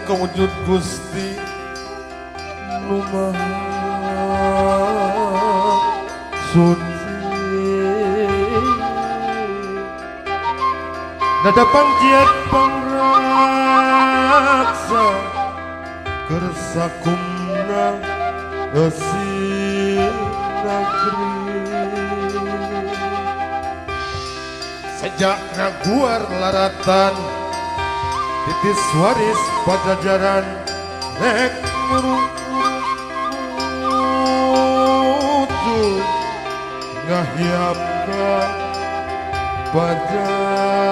kewujud Gusti Numaha suci nada pangjiat pangraksa kersakumna esi negeri sejak ngaguar laratan titis waris pajajaran nek merutu ngahiap ka pajajaran.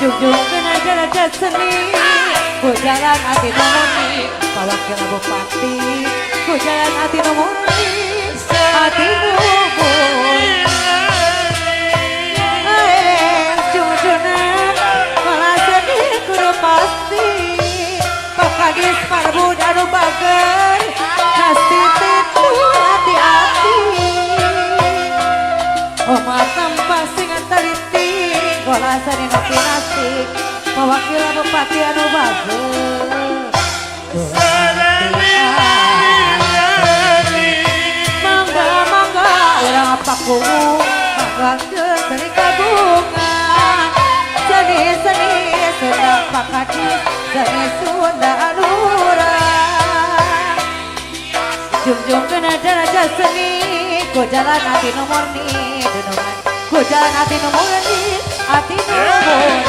Junjung kena jalan seni, ku jalan hati nomoni, pawakil bupati, ku jalan hati nomoni, hati bubur. Junjuna, malah sedih kudu pasti, pakadis parbu danu bager, nasti titu hati-hati. Omah tanpa singan teliti, gola seni nasi, mewakil bupati anu bagus. Mangga urang pakungu, mangga seni kagungan. Seni Sunda pakadi, seni Sunda anurang. Junjung kena daraja seni, ku jalan hati nomor ni denungan. Ku jalan hati nomor ni, hati nomor ni.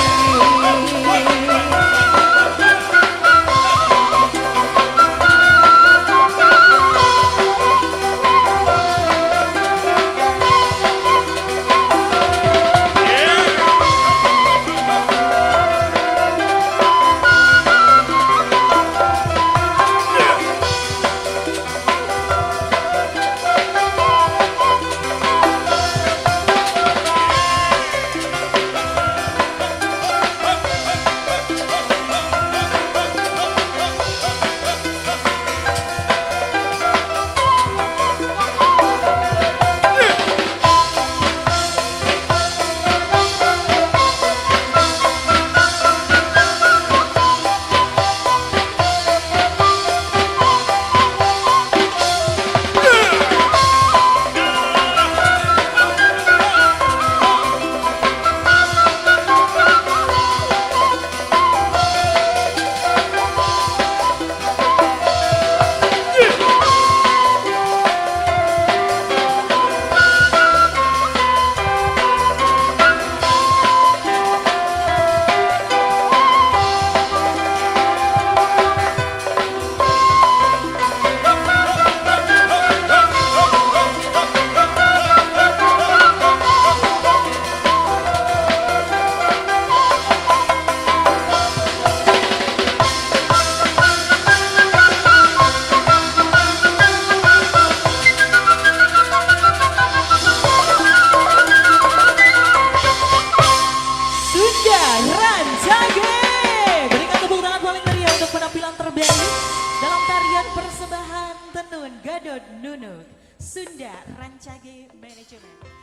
Gadot Nunuk, Sunda Rancage Manajemen.